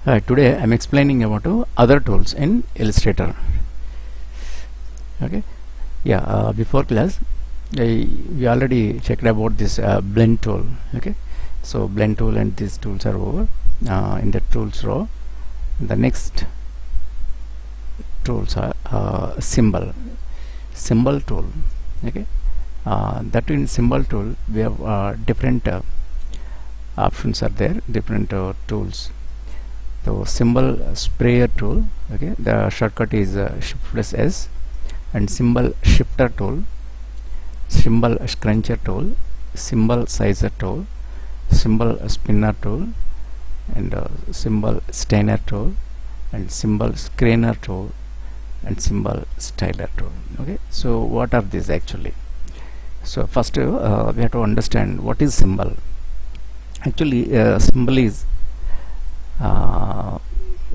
Today I'm explaining about other tools in Illustrator. Okay, yeah. Before class, we already checked about this blend tool. Okay, so blend tool and these tools are over. In the tools row, the next tools are symbol tool. Okay, that in symbol tool we have different options are there, different tools. So symbol sprayer tool, okay, the shortcut is shift plus S, and symbol shifter tool, symbol scruncher tool, symbol sizer tool, symbol spinner tool, and symbol stainer tool, and symbol screener tool, and symbol styler tool. Okay, so what are these actually? So first we have to understand what is symbol. Actually symbol is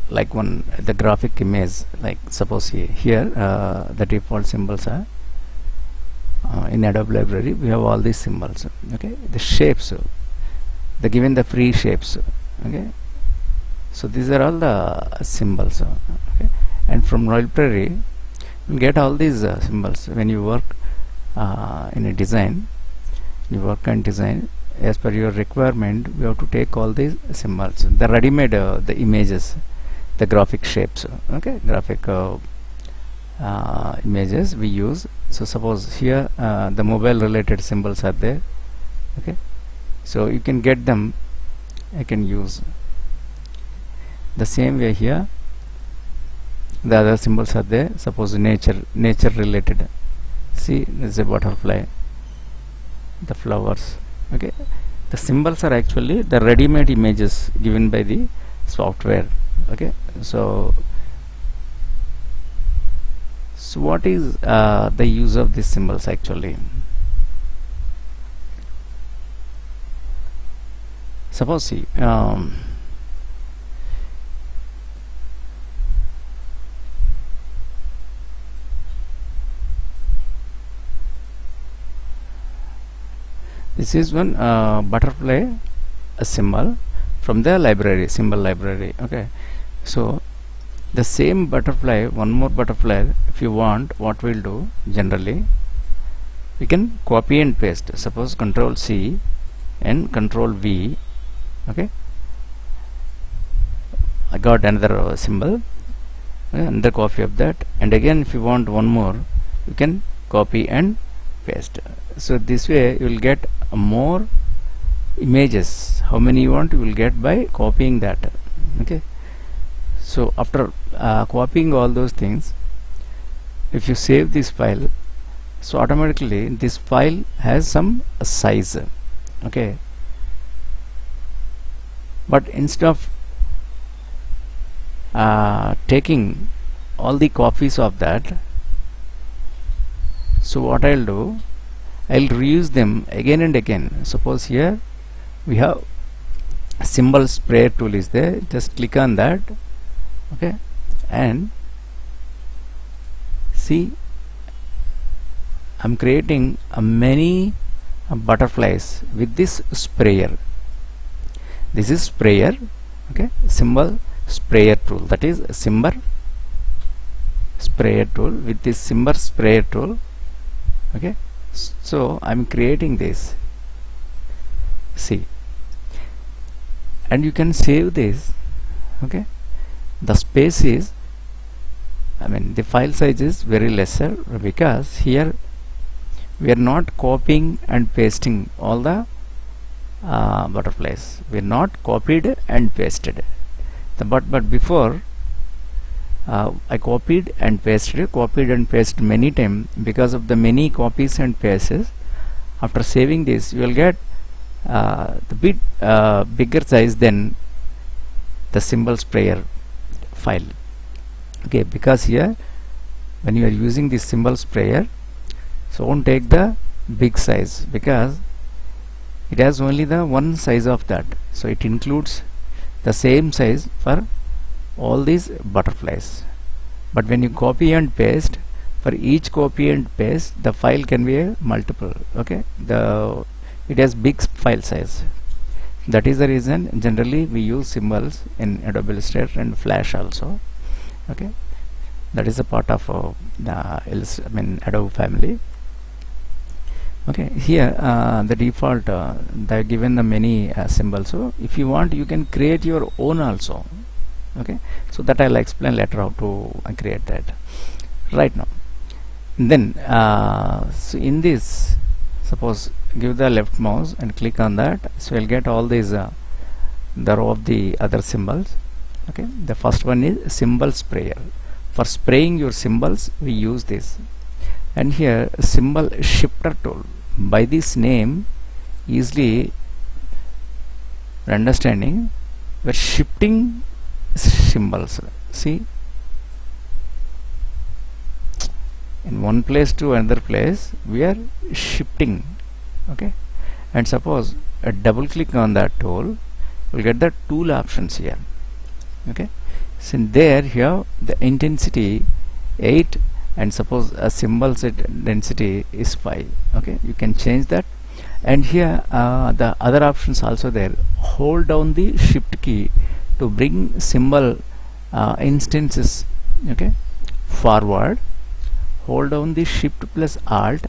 like the graphic image, like suppose here the default symbols are in Adobe Library. We have all these symbols. Okay, the shapes, they given the free shapes. Okay, so these are all the symbols. Okay, and from library you get all these symbols. When you work in a design, you work on design as per your requirement, we have to take all these symbols, the ready-made the images, the graphic shapes. Okay, graphic images we use. So suppose here the mobile related symbols are there. Okay, so you can get them, I can use the same way. Here the other symbols are there. Suppose nature related, see, this is a butterfly, the flowers. Okay, the symbols are actually the ready-made images given by the software. Okay, so what is the use of these symbols actually? Suppose see, this is one butterfly symbol from the library, symbol library. Okay, so the same butterfly, one more butterfly, if you want, what we'll do generally, we can copy and paste. Suppose Control C and Control V. Okay, I got another symbol, another copy of that, and again if you want one more, you can copy and paste. So this way you will get more images. How many you want, you will get by copying that. Okay, so after copying all those things, if you save this file, so automatically this file has some size. Okay, but instead of taking all the copies of that, so what I'll do, I'll reuse them again and again. Suppose here we have symbol sprayer tool is there, just click on that. Okay, and see, I'm creating many butterflies with this sprayer. This is sprayer. Okay, symbol sprayer tool, that is symbol sprayer tool with this symbol sprayer tool. Okay, so I'm creating this, see, and you can save this. Okay, the space is, I mean the file size is very lesser, because here we are not copying and pasting all the butterflies. We are not copied and pasted. But before I copied and pasted many times. Because of the many copies and pastes, after saving this, you will get the bit bigger size than the symbol sprayer file. Okay, because here when you are using this symbol sprayer, so won't take the big size, because it has only the one size of that, so it includes the same size for all these butterflies. But when you copy and paste, for each copy and paste, the file can be a multiple. Okay, it has big file size. That is the reason generally we use symbols in Adobe Illustrator and Flash also. Okay, that is a part of Adobe family. Okay, here the default they are given the many symbols, so if you want you can create your own also. Okay, so that I'll explain later how to create that right now. Then so in this, suppose give the left mouse and click on that, so you'll get all these the row of the other symbols. Okay, the first one is symbol sprayer. For spraying your symbols we use this. And here symbol shifter tool, by this name easily understanding, we're shifting symbols. See, in one place to another place we are shifting. Okay, and suppose a double click on that tool, we'll get the tool options here. Okay, so there here the intensity 8, and suppose a symbol set density is 5. Okay, you can change that. And here the other options also there. Hold down the shift key to bring symbol instances, okay, forward. Hold down the shift plus alt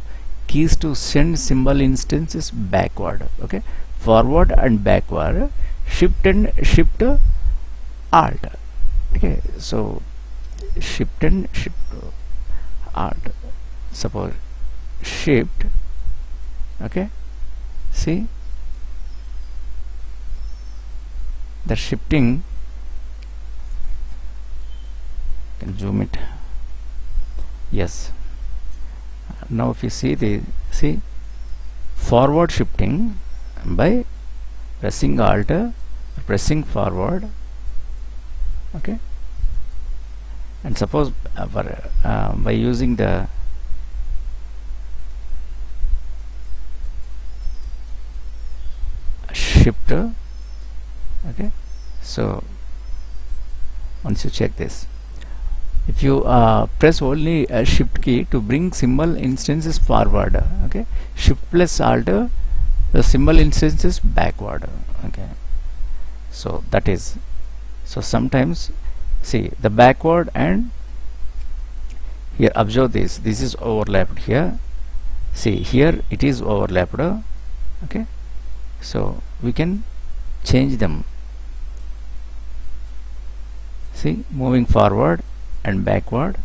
keys to send symbol instances backward. Okay, forward and backward, shift and shift alt. Okay, so shift and shift alt, suppose shift. Okay, see the shifting, can zoom it. Yes, now if you see the forward shifting by pressing alt, pressing forward. Okay, and suppose by using the shifter. Okay, so once you check this, if you press only a shift key to bring symbol instances forward, okay, shift plus alt, the symbol instances backward. Okay, so that is, so sometimes see the backward, and here observe this is overlapped here. See here it is overlapped. Okay, so we can change them. See, moving forward and backward,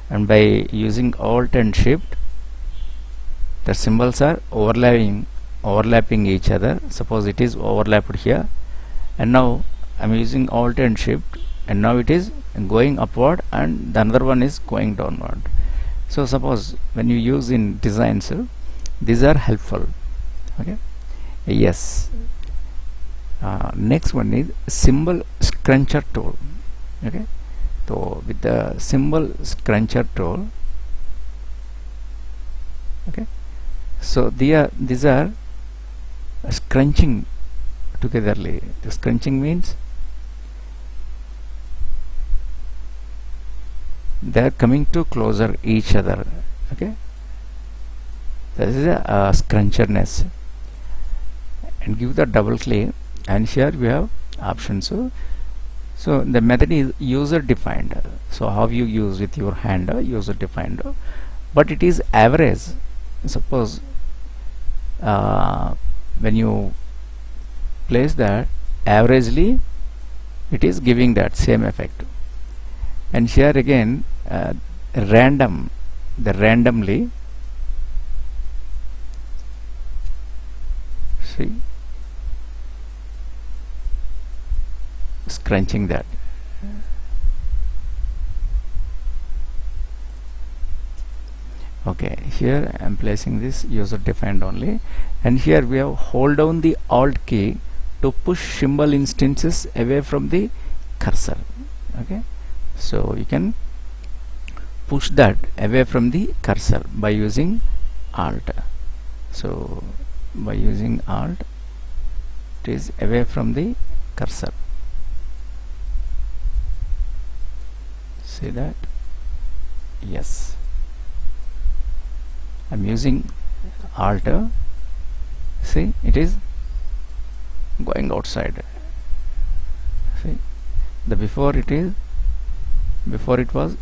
and by using alt and shift the symbols are overlapping each other. Suppose it is overlapped here, and now I'm using alt and shift, and now it is going upward and the another one is going downward. So suppose when you use in designs, these are helpful. Okay, yes. Next one is symbol scruncher tool. Okay, so with the symbol scruncher tool, okay, so these are scrunching togetherly. The scrunching means they are coming to closer each other. Okay, that is a scruncherness. And give the double click, and here we have options. So the method is user defined. So how you use with your hand, user defined, but it is average. Suppose when you place that averagely, it is giving that same effect. And here again random, the randomly, see, scrunching that. Okay, here I am placing this user defined only, and here we have hold down the alt key to push symbol instances away from the cursor. Okay, so you can push that away from the cursor by using alt. So by using alt, it is away from the cursor. See that? Yes, I'm using alt. See, it is going outside. See, the before it was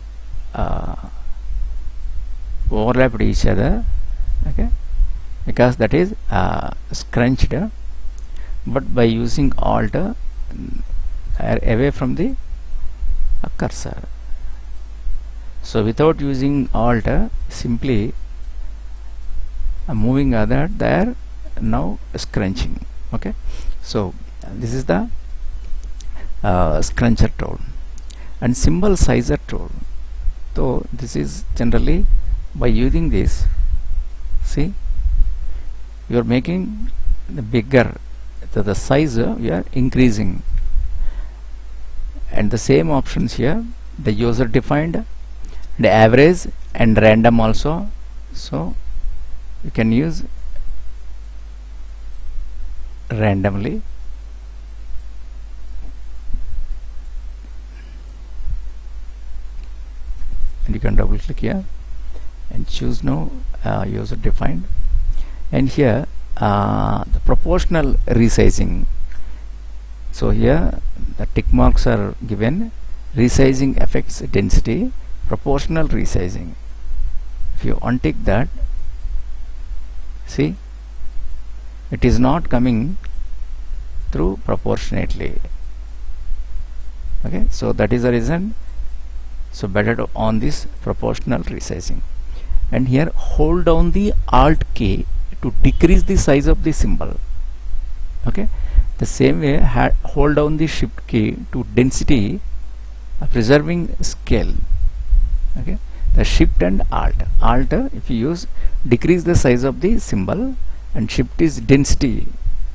overlapped each other, okay, because that is scrunched, but by using alt away from the cursor. So without using alt, simply moving other there, now scrunching. Okay, so this is the scruncher tool and symbol sizer tool. So this is generally by using this, see, you are making the bigger, so the size you are increasing, and the same options here, the user defined, the average and random also. So you can use randomly, and you can double click here and choose now user defined, and here the proportional resizing. So here the tick marks are given, resizing affects density, proportional resizing. If you untick that, see, it is not coming through proportionately. Okay, so that is the reason. So better to on this proportional resizing, and here hold down the alt key to decrease the size of the symbol. Okay, the same way hold down the shift key to density, preserving scale. Okay, the shift and alt if you use decrease the size of the symbol, and shift is density,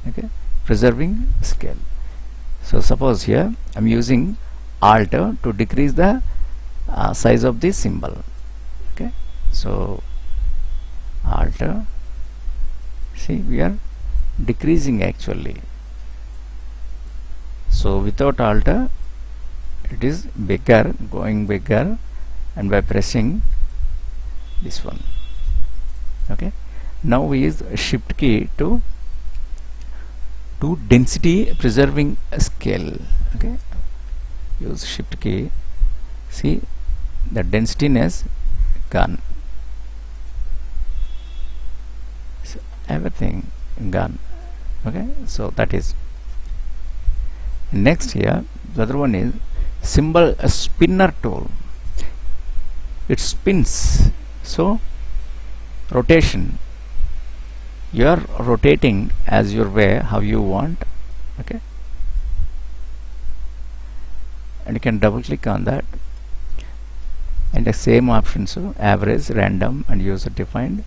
okay, preserving scale. So suppose here I'm using alt to decrease the size of the symbol. Okay, so alt, see, we are decreasing actually. So without alt it is bigger, going bigger, and by pressing this one. Okay, now we use shift key to density preserving scale. Okay, use shift key, see, the densitiness gone, so everything gone. Okay, so that is. Next here, the other one is symbol spinner tool. It spins, so rotation, you are rotating as your way, how you want. Okay, and you can double click on that, and the same options, so average, random, and user defined,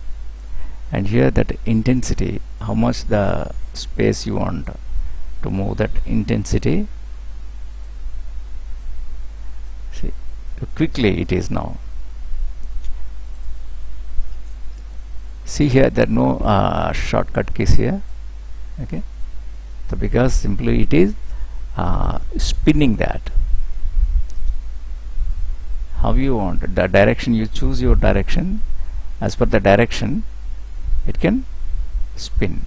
and here that intensity, how much the space you want to move that intensity. See, quickly it is now. See here, there are no shortcut keys here. Okay, so because simply it is spinning that, how you want the direction, you choose your direction, as per the direction it can spin.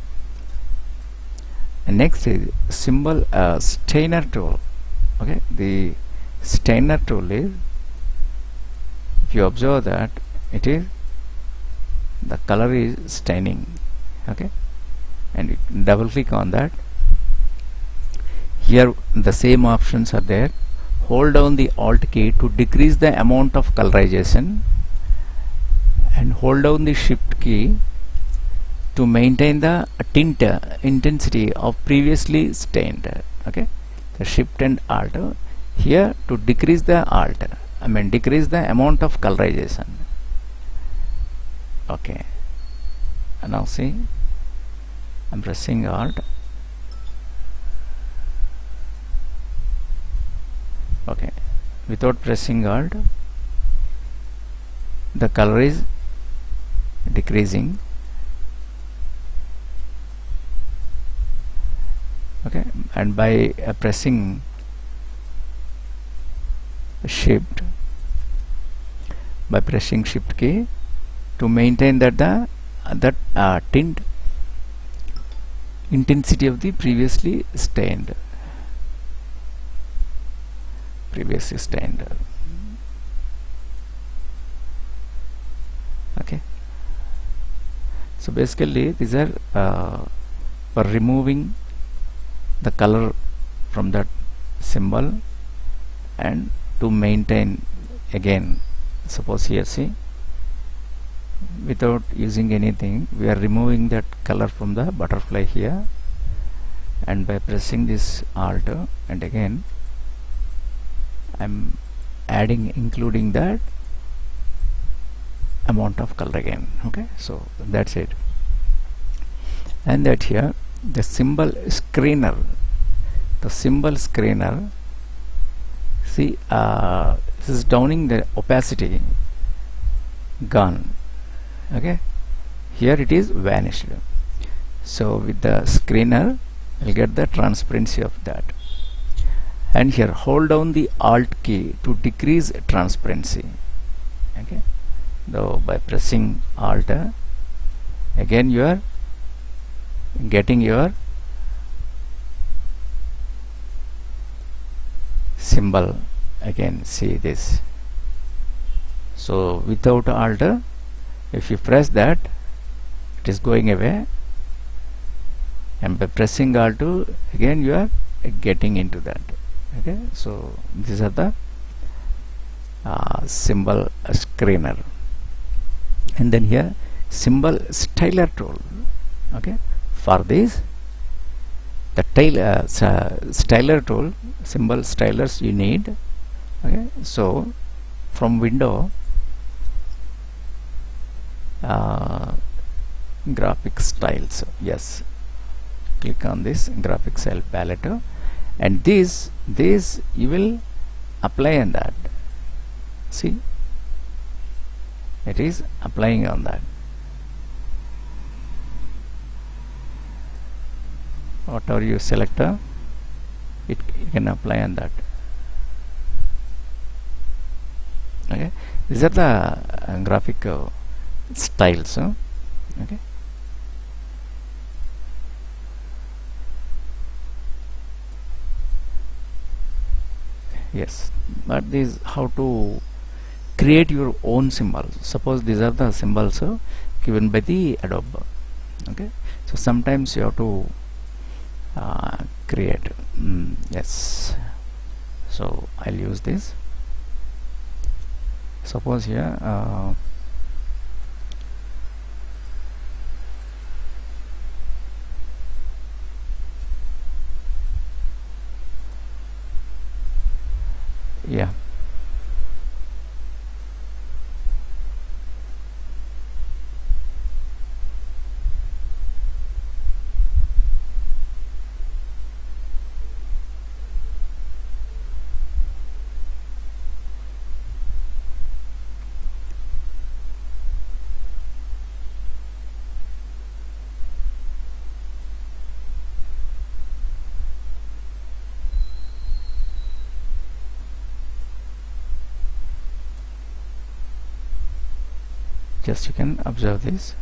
And next is symbol stainer tool. Okay, the stainer tool is, if you observe that, it is the color is staining. Okay, and you double click on that. Here the same options are there. Hold down the alt key to decrease the amount of colorization, and hold down the shift key to maintain the tint intensity of previously stained. Okay, the shift and alt here to decrease the decrease the amount of colorization. Okay, and now see, I'm pressing alt. Okay, without pressing alt, the color is decreasing. Okay, and by pressing shift, by pressing shift key to maintain that the tint intensity of the previously stained. Okay, so basically these are for removing the color from that symbol and to maintain again. Suppose here, see, without using anything we are removing that color from the butterfly here, and by pressing this Alt and again I'm adding, including that amount of color again. Okay, so that's it. And that here the symbol screener, see, this is downing the opacity, gone. Okay, here it is vanished. So with the screener we'll get the transparency of that. And here hold down the Alt key to decrease transparency. Okay, though by pressing Alt again you are getting your symbol again. See this. So without Alt, if you press that, it is going away, and by pressing Alt again you are getting into that. Okay, so these are the symbol screener. And then here symbol styler tool. Okay, for this the styler tool, symbol stylers you need. Okay, so from window graphic styles, yes, click on this graphic style palette, and this you will apply on that. See, it is applying on that. Whatever you select, it can apply on that. Okay, these are the graphic styles. Okay, yes, but this how to create your own symbols. Suppose these are the symbols given by the Adobe. Okay, so sometimes you have to create. Yes, so I'll use this. Suppose here yeah, just you can observe this.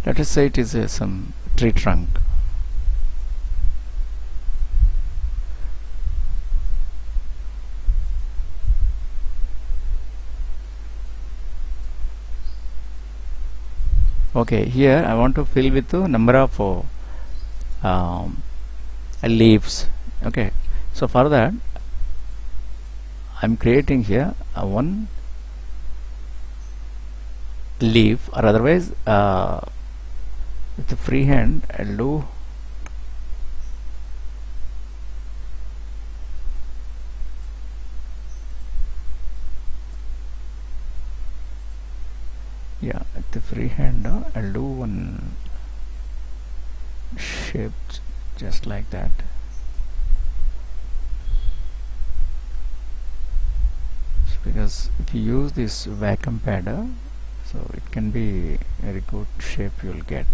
Let us say it is some tree trunk. Okay, here I want to fill with the number of leaves. Okay, so for that I'm creating here one leaf, or otherwise with the freehand I'll do yeah, with the freehand I'll do one shape just like that. So because if you use this vacuum pad, so it can be very good shape you'll get.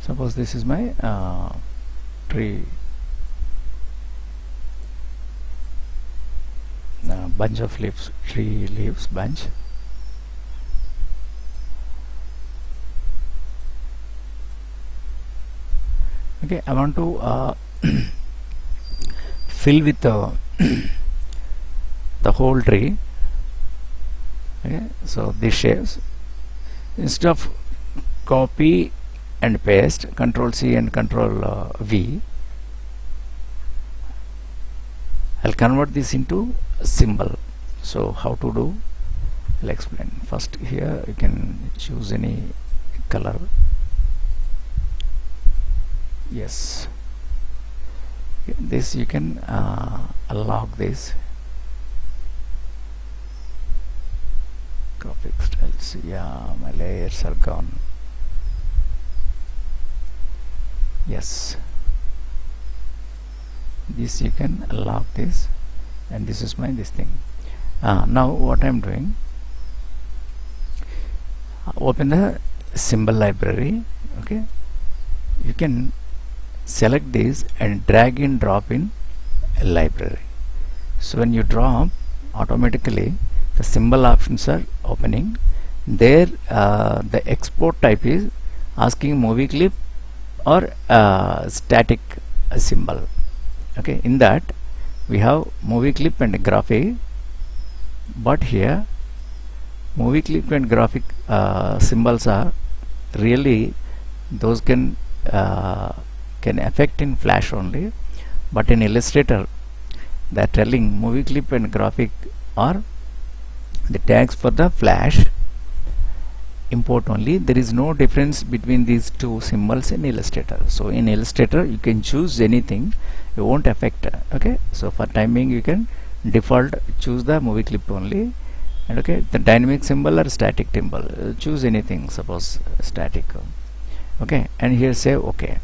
Suppose this is my tree, bunch of leaves, tree leaves bunch. Okay, I want to fill with the whole tree. Okay, so these shapes, instead of copy and paste, Control C and Control V, I'll convert this into a symbol. So how to do, I'll explain. First, here you can choose any color. Yes, this you can unlock this graphic styles. Yeah, my layers are gone. Yes, this you can unlock this, and this is my this thing. Now what I'm doing, open the symbol library. Okay, you can select this and drag and drop in a library. So when you drop, automatically the symbol options are opening. There the export type is asking movie clip or static symbol. Okay, in that we have movie clip and graphic, but here movie clip and graphic symbols are really, those can affect in Flash only, but in Illustrator they are telling movie clip and graphic are the tags for the Flash import only. There is no difference between these two symbols in Illustrator. So in Illustrator you can choose anything, it won't affect. Okay, so for timing you can default choose the movie clip only, and okay, the dynamic symbol or static symbol, choose anything, suppose static. Okay, and here say okay.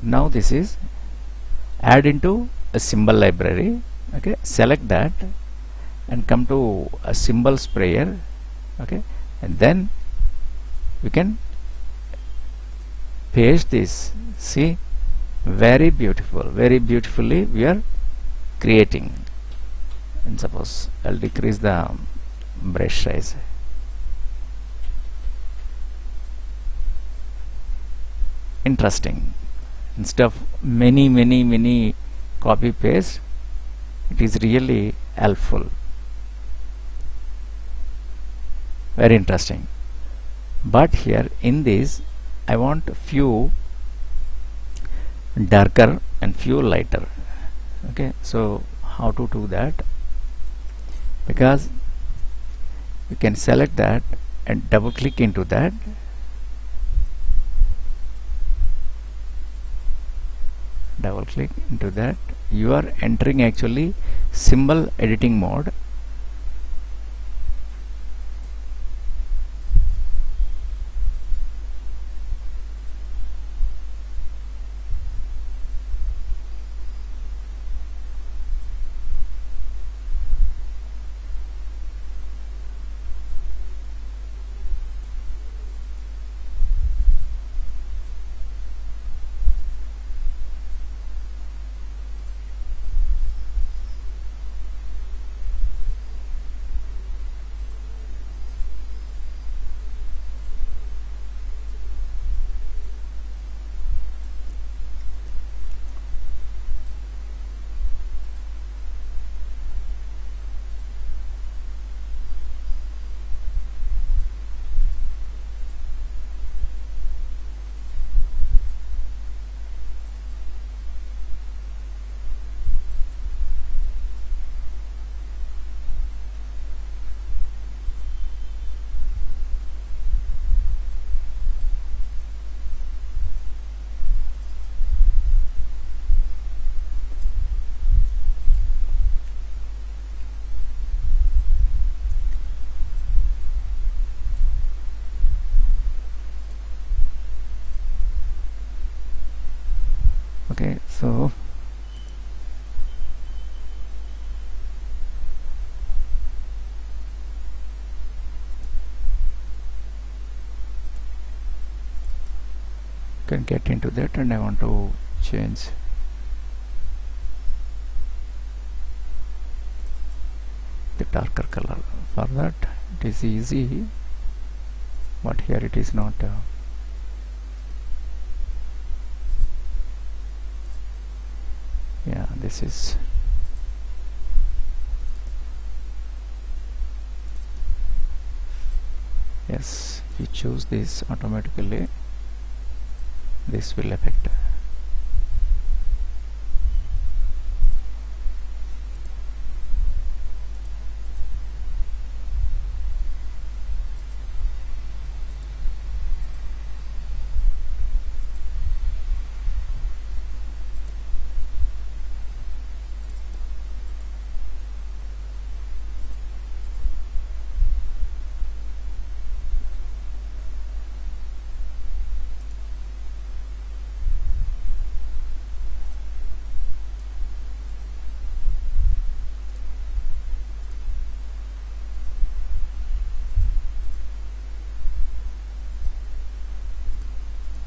Now this is add into a symbol library. Okay, select that and come to a symbol sprayer. Okay, and then we can paste this. See, very beautiful, very beautifully we are creating. And suppose I'll decrease the brush size. Interesting. Instead of many copy paste, it is really helpful, very interesting. But here in this I want few darker and few lighter. Okay, so how to do that? Because you can select that and double click into that. Double click into that, you are entering actually symbol editing mode. Okay, so can get into that, and I want to change the darker color. For that it is easy, but here it is not. Yeah, this is yes, if you choose this, automatically this will affect.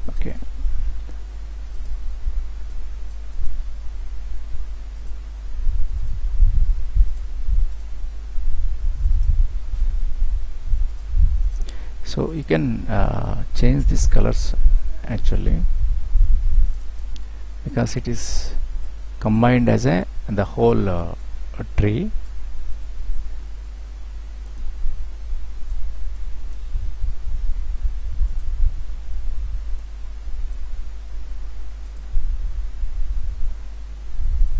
Okay, so you can change these colors actually, because it is combined as the whole tree.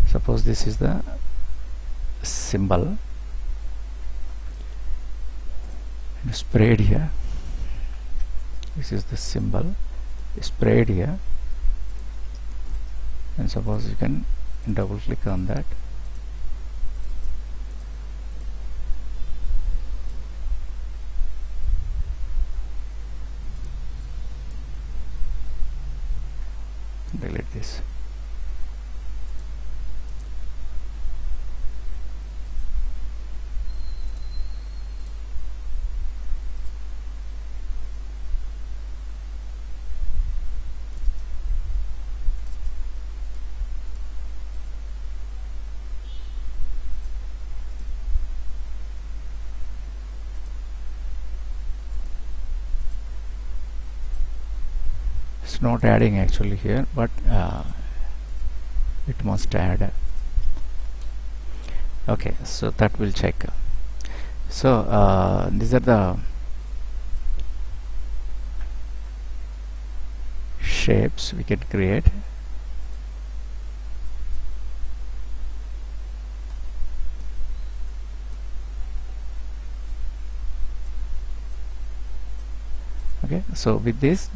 Suppose this is the symbol sprayed here. This is the symbol sprayed here, and suppose you can double click on that. Delete this. It's not adding actually here, but it must add. Okay, so that will check. So these are the shapes we can create. Okay, so with this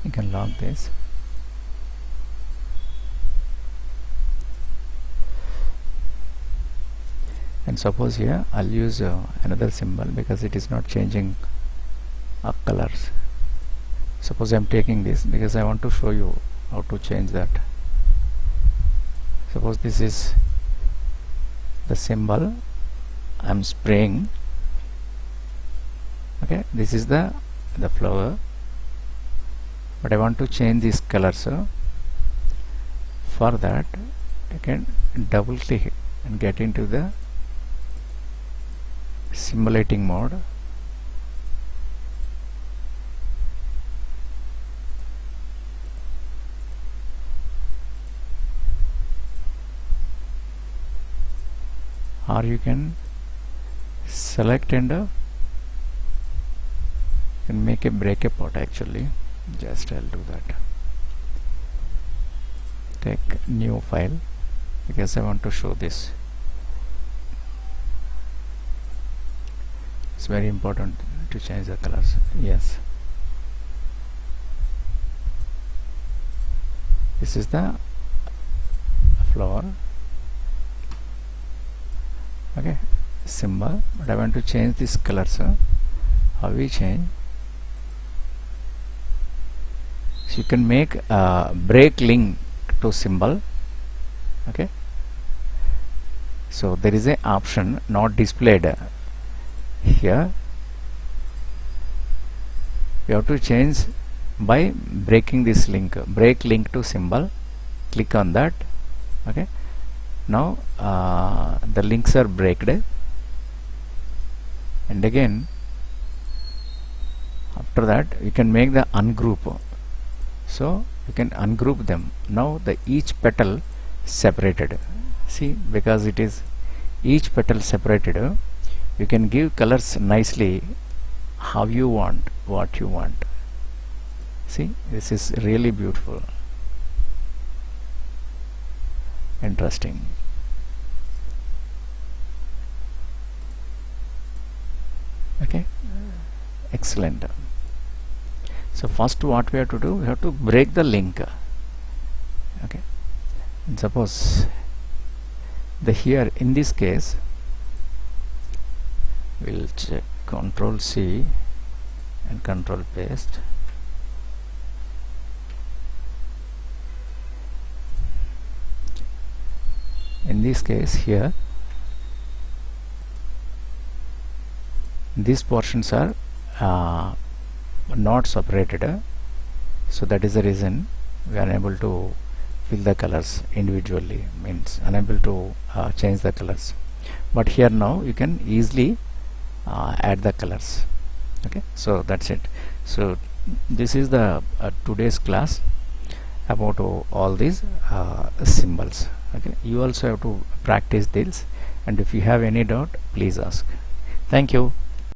you can log this. And suppose here I'll use another symbol, because it is not changing colors. Suppose I'm taking this because I want to show you how to change that. Suppose this is the symbol I'm spraying. Okay, this is the flower, but I want to change these colors. For that I can double click and get into the simulating mode. Or you can select and make a breakout actually. Just I'll do that. Take new file because I want to show this. It's very important to change the colors. Yes, this is the flower. Okay, symbol, but I want to change this color. So how we change? So you can make a break link to symbol. Okay, so there is a option not displayed here. You have to change by breaking this link, break link to symbol. Click on that. Okay, now the links are breaked, and again after that you can make the ungroup. So you can ungroup them. Now the each petal separated. See, because it is each petal separated, you can give colors nicely how you want, what you want. See, this is really beautiful, interesting. Okay, excellent. So first what we have to do, we have to break the link. Okay, and suppose the here in this case we'll check Control C and Control paste. In this case here these portions are not separated, so that is the reason we are unable to fill the colors individually, means unable to change the colors. But here now you can easily add the colors. Okay, so that's it. So this is the today's class about all these symbols. Okay, you also have to practice this, and if you have any doubt, please ask. Thank you.